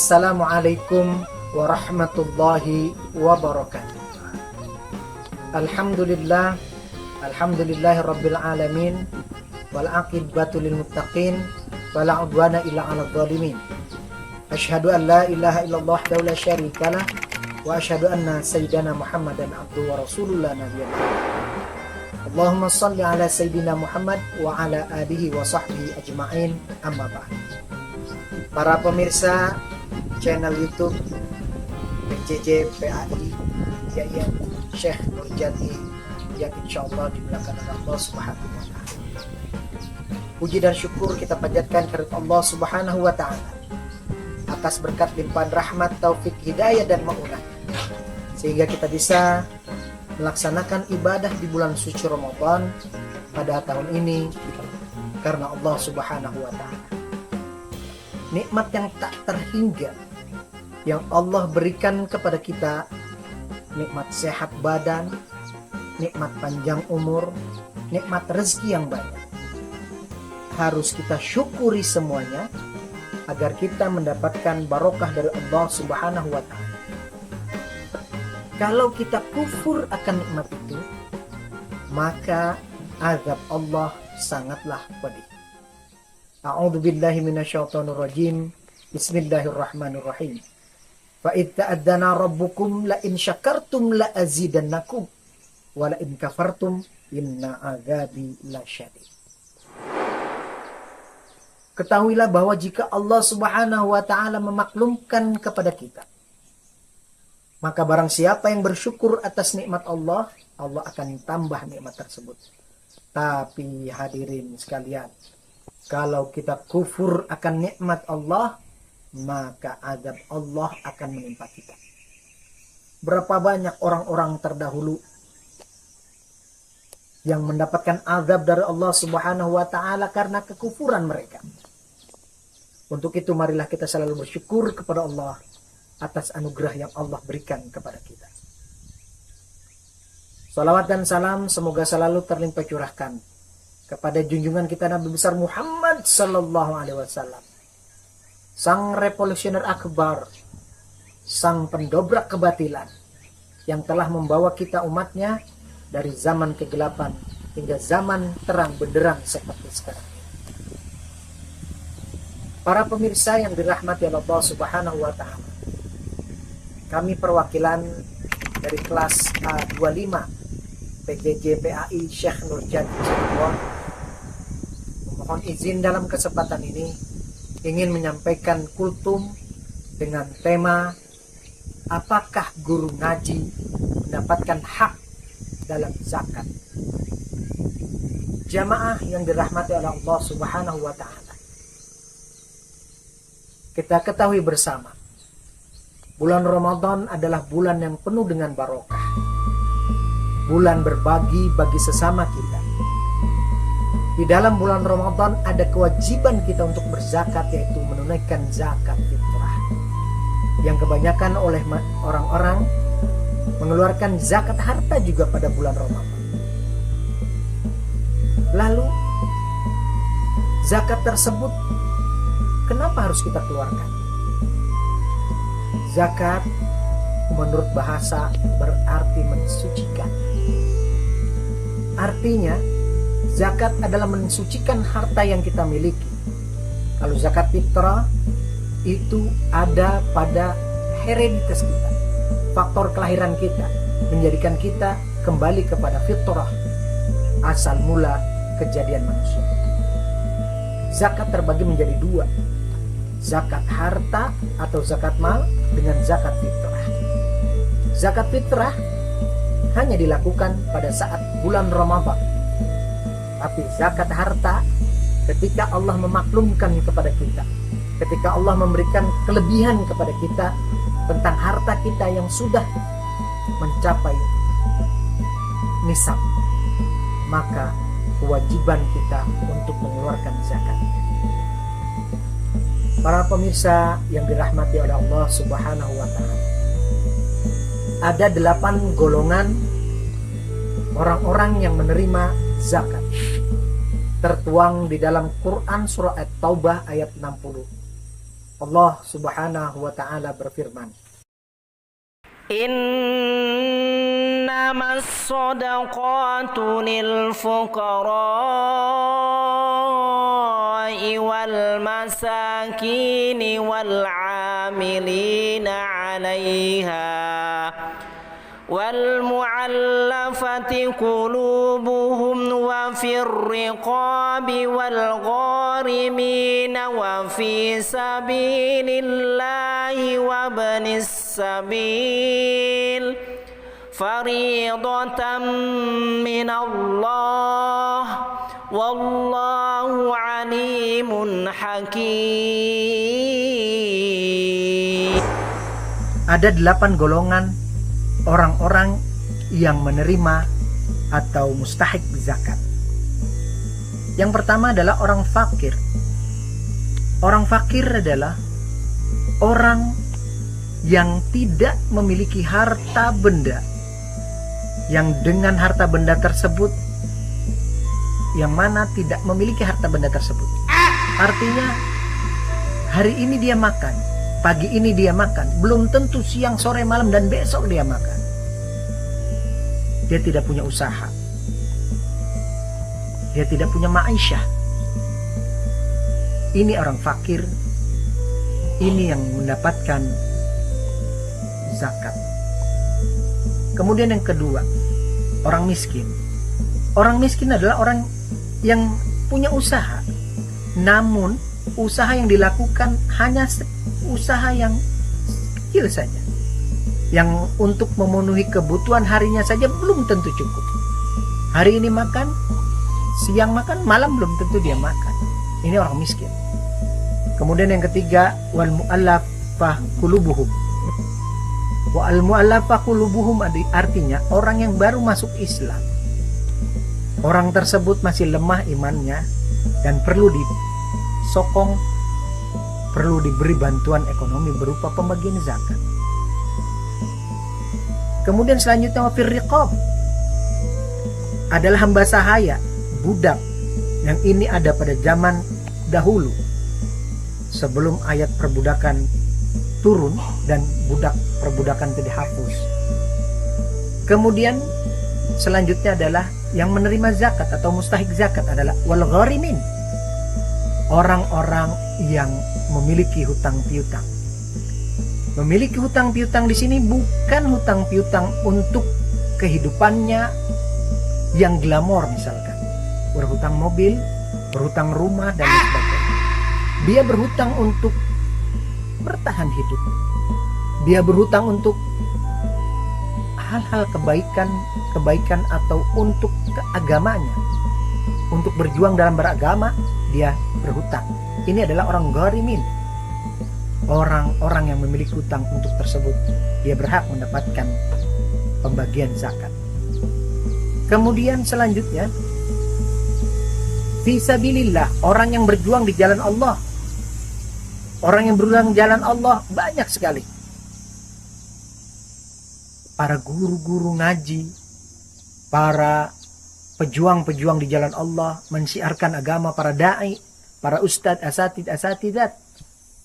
Assalamualaikum warahmatullahi wabarakatuh. Alhamdulillah, alhamdulillahi rabbil alamin, wal aqibatu lil muttaqin, wala udwana illa 'alal zalimin. Asyhadu an la ilaha illallah wahdahu la syarikalah, wa asyhadu anna sayyidana Muhammadan abduhu wa rasulullah nabiyana. Allahumma shalli ala sayyidina Muhammad wa ala alihi wa sahbihi ajma'in, amma ba'd. Para pemirsa channel YouTube PJJ PAI Yayan Syekh Nurjati yang insyaallah dimulakan oleh Allah Subhanahu wa taala. Puji dan syukur kita panjatkan kepada Allah Subhanahu wa taala atas berkat limpahan rahmat, taufik, hidayah dan maunah, sehingga kita bisa melaksanakan ibadah di bulan suci Ramadan pada tahun ini karena Allah Subhanahu wa taala. Nikmat yang tak terhingga yang Allah berikan kepada kita, nikmat sehat badan, nikmat panjang umur, nikmat rezeki yang banyak. Harus kita syukuri semuanya agar kita mendapatkan barokah dari Allah Subhanahu wa taala. Kalau kita kufur akan nikmat itu, maka azab Allah sangatlah pedih. A'udzu billahi minasyaitonir rajim. Bismillahirrahmanirrahim. Fa idz ta'adzana rabbukum la in syakartum la azidannakum wa la in kafartum inna adzabi lasyadid. Ketahuilah bahwa jika Allah Subhanahu wa taala memaklumkan kepada kita, maka barang siapa yang bersyukur atas nikmat Allah, Allah akan tambah nikmat tersebut. Tapi hadirin sekalian, kalau kita kufur akan nikmat Allah, maka azab Allah akan menimpa kita. Berapa banyak orang-orang terdahulu yang mendapatkan azab dari Allah Subhanahu wa taala karena kekufuran mereka. Untuk itu marilah kita selalu bersyukur kepada Allah atas anugerah yang Allah berikan kepada kita. Salawat dan salam semoga selalu terlimpah curahkan kepada junjungan kita Nabi besar Muhammad sallallahu alaihi wasallam, sang revolusioner akbar, sang pendobrak kebatilan yang telah membawa kita umatnya dari zaman kegelapan hingga zaman terang benderang seperti sekarang. Para pemirsa yang dirahmati Allah Subhanahu wa taala, kami perwakilan dari kelas A25 PJJ PAI Syekh Nurjati Cirebon memohon izin dalam kesempatan ini ingin menyampaikan kultum dengan tema apakah guru ngaji mendapatkan hak dalam zakat. Jamaah yang dirahmati oleh Allah Subhanahu wa taala, kita ketahui bersama bulan Ramadan adalah bulan yang penuh dengan barokah, bulan berbagi bagi sesama kita. Di dalam bulan Ramadan ada kewajiban kita untuk berzakat, yaitu menunaikan zakat fitrah, yang kebanyakan oleh orang-orang mengeluarkan zakat harta juga pada bulan Ramadan. Lalu zakat tersebut kenapa harus kita keluarkan? Zakat menurut bahasa berarti mensucikan. Artinya zakat adalah mensucikan harta yang kita miliki. Kalau zakat fitrah itu ada pada hereditas kita, faktor kelahiran kita, menjadikan kita kembali kepada fitrah, asal mula kejadian manusia. Zakat terbagi menjadi dua, zakat harta atau zakat mal dengan zakat fitrah. Zakat fitrah hanya dilakukan pada saat bulan Ramadan. Tapi zakat harta ketika Allah memaklumkan kepada kita, ketika Allah memberikan kelebihan kepada kita tentang harta kita yang sudah mencapai nisab, maka kewajiban kita untuk mengeluarkan zakat. Para pemirsa yang dirahmati oleh Allah Subhanahu wa taala, ada 8 golongan orang-orang yang menerima zakat, tertuang di dalam Quran surah At-Taubah ayat 60. Allah Subhanahu wa taala berfirman, Innamas shadaqatu lil fuqara'i wal masakini wal 'amilina 'alaiha wal mu'allafati qulubuhum wa fir riqabi wal gharimina wa fi sabilillahi wa ibnis sabil fariidatan minallah wallahu alimun hakim. ada 8 golongan orang-orang yang menerima atau mustahik zakat. Yang pertama adalah orang fakir. Orang fakir adalah orang yang tidak memiliki harta benda, yang dengan harta benda tersebut, yang mana tidak memiliki harta benda tersebut. Artinya hari ini dia makan, pagi ini dia makan, belum tentu siang, sore, malam, dan besok dia makan. Dia tidak punya usaha, dia tidak punya ma'isyah. Ini orang fakir, ini yang mendapatkan zakat. Kemudian yang kedua, orang miskin. Orang miskin adalah orang yang punya usaha, namun usaha yang dilakukan hanya usaha yang kecil saja, yang untuk memenuhi kebutuhan harinya saja belum tentu cukup. Hari ini makan, siang makan, malam belum tentu dia makan. Ini orang miskin. Kemudian yang ketiga, wal mu'allafah qulubuhum. Wal mu'allafah qulubuhum artinya orang yang baru masuk Islam. Orang tersebut masih lemah imannya dan perlu disokong, perlu diberi bantuan ekonomi berupa pembagian zakat. Kemudian selanjutnya wafir riqab adalah hamba sahaya, budak, yang ini ada pada zaman dahulu sebelum ayat perbudakan turun dan perbudakan itu dihapus. Kemudian selanjutnya adalah yang menerima zakat atau mustahik zakat adalah wal gharimin, orang-orang yang memiliki hutang piutang. Memiliki hutang piutang di sini bukan hutang piutang untuk kehidupannya yang glamor, misalkan berhutang mobil, berhutang rumah, dan sebagainya. Dia berhutang untuk bertahan hidup. Dia berhutang untuk hal-hal kebaikan atau untuk keagamanya, untuk berjuang dalam beragama. Dia berhutang. Ini adalah orang gharimin, orang-orang yang memiliki hutang untuk tersebut. Dia berhak mendapatkan pembagian zakat. Kemudian selanjutnya fisabilillah, orang yang berjuang di jalan Allah. Orang yang berjuang di jalan Allah banyak sekali. Para guru-guru ngaji, para pejuang-pejuang di jalan Allah, mensiarkan agama, para da'i, para ustadz, asatidat,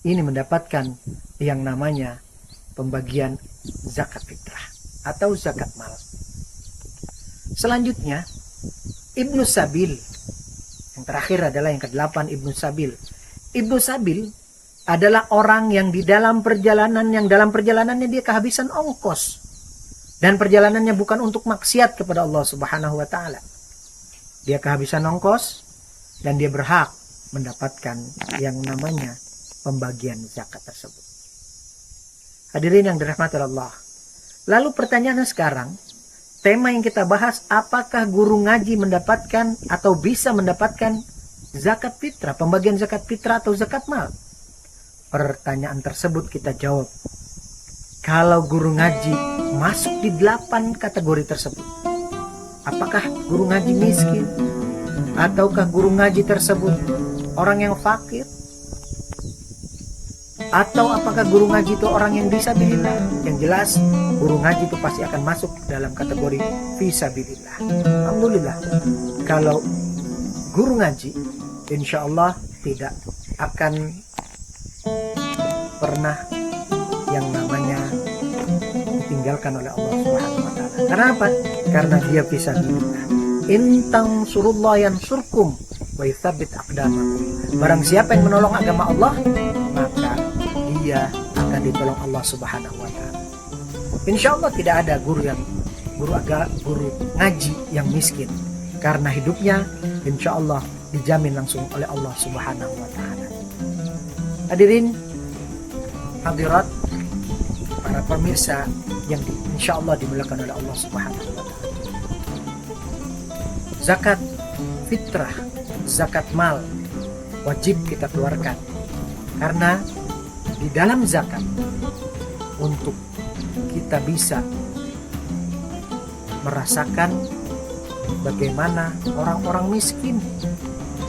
ini mendapatkan yang namanya pembagian zakat fitrah atau zakat mal. Selanjutnya Ibnu Sabil. Yang terakhir adalah yang ke-8, Ibnu Sabil. Ibnu Sabil adalah orang yang di dalam perjalanannya dia kehabisan ongkos. Dan perjalanannya bukan untuk maksiat kepada Allah Subhanahu wa taala. Dia kehabisan ongkos dan dia berhak mendapatkan yang namanya pembagian zakat tersebut. Hadirin yang dirahmati Allah. Lalu pertanyaannya sekarang, tema yang kita bahas, apakah guru ngaji mendapatkan atau bisa mendapatkan zakat fitrah, pembagian zakat fitrah atau zakat mal? Pertanyaan tersebut kita jawab, kalau guru ngaji masuk di 8 kategori tersebut. Apakah guru ngaji miskin? Ataukah guru ngaji tersebut orang yang fakir? Atau apakah guru ngaji itu orang yang fisabilillah? Yang jelas guru ngaji itu pasti akan masuk dalam kategori fisabilillah. Alhamdulillah, kalau guru ngaji insya Allah tidak akan pernah yang namanya ditinggalkan oleh Allah Subhanahu wa taala. Karena apa? Karena dia bisa billah. In tansurullah yansurkum wa yutsabbit aqdamakum. Barang siapa yang menolong agama Allah, maka dia akan ditolong Allah Subhanahu wa taala. Insyaallah tidak ada guru ngaji yang miskin, karena hidupnya insyaallah dijamin langsung oleh Allah Subhanahu wa taala. Hadirin hadirat, para pemirsa yang insyaallah dimuliakan oleh Allah Subhanahu wa taala. Zakat fitrah, zakat mal wajib kita keluarkan, karena di dalam zakat untuk kita bisa merasakan bagaimana orang-orang miskin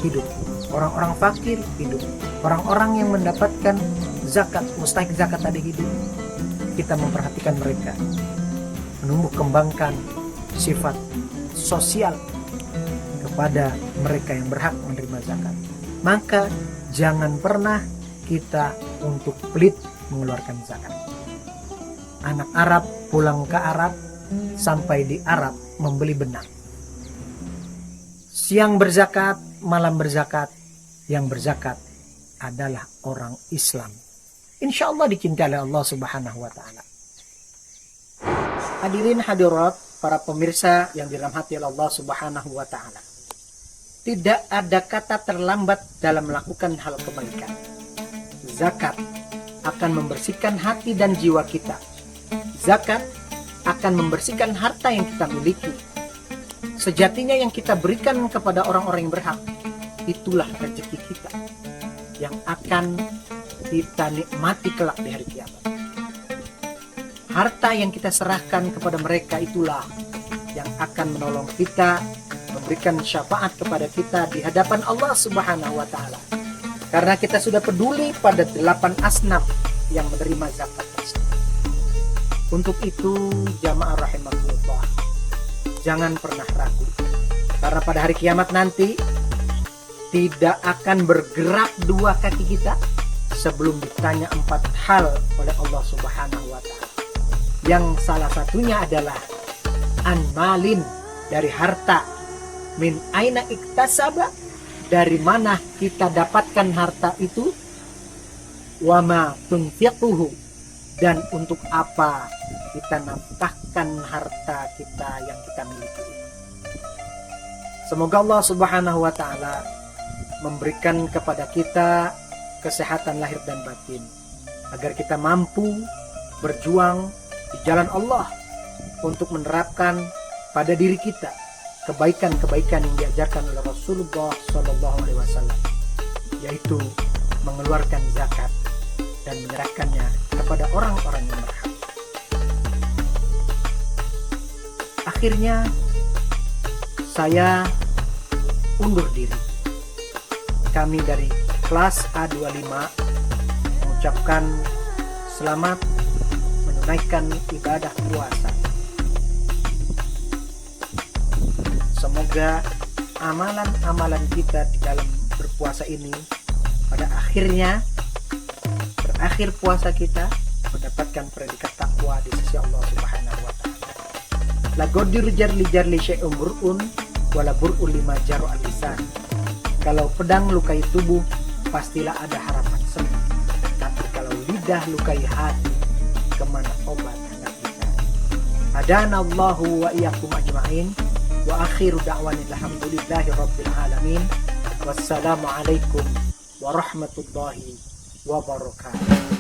hidup, orang-orang fakir hidup, orang-orang yang mendapatkan zakat, mustahik zakat tadi hidup. Kita memperhatikan mereka, menumbuh kembangkan sifat sosial kepada mereka yang berhak menerima zakat. Maka jangan pernah kita untuk pelit mengeluarkan zakat. Anak Arab pulang ke Arab, sampai di Arab membeli benang. Siang berzakat, malam berzakat. Yang berzakat adalah orang Islam. Insya Allah dicintai oleh Allah Subhanahu wa taala. Hadirin hadirat, para pemirsa yang dirahmati oleh Allah Subhanahu wa taala. Tidak ada kata terlambat dalam melakukan hal kebaikan. Zakat akan membersihkan hati dan jiwa kita. Zakat akan membersihkan harta yang kita miliki. Sejatinya yang kita berikan kepada orang-orang yang berhak, itulah rezeki kita yang akan kita nikmati kelak di hari kiamat. Harta yang kita serahkan kepada mereka itulah yang akan menolong kita, memberikan syafaat kepada kita di hadapan Allah Subhanahu wa taala. Karena kita sudah peduli pada 8 asnaf yang menerima zakat tersebut. Untuk itu jamaah rahimakumullah, jangan pernah ragu. Karena pada hari kiamat nanti tidak akan bergerak 2 kaki kita sebelum ditanya 4 hal oleh Allah Subhanahu wa taala. Yang salah satunya adalah an-malin, dari harta, min aina iktasaba, dari mana kita dapatkan harta itu, wa ma tunfiquhu, dan untuk apa kita nafkahkan harta kita yang kita miliki. Semoga Allah Subhanahu wa taala memberikan kepada kita kesehatan lahir dan batin, agar kita mampu berjuang di jalan Allah untuk menerapkan pada diri kita kebaikan-kebaikan yang diajarkan oleh Rasulullah SAW, yaitu mengeluarkan zakat dan menyerahkannya kepada orang-orang yang berhak. Akhirnya saya undur diri. Kami dari kelas A25 mengucapkan selamat menunaikan ibadah puasa. Semoga amalan-amalan kita di dalam berpuasa ini pada akhirnya berakhir puasa kita mendapatkan predikat takwa di sisi Allah Subhanahu wa taala. La godir jarli syai'un bur'un wala bur'un lima jaru al-lisan. Kalau pedang lukai tubuh, pastilah ada harapan sembuh. Tapi kalau lidah lukai hati, kemana obat hendak dicari. Hadanallahu wa iyyakum ajma'in. Wa akhiru da'wani alhamdulillahi rabbil alamin. Wassalamualaikum warahmatullahi wabarakatuh.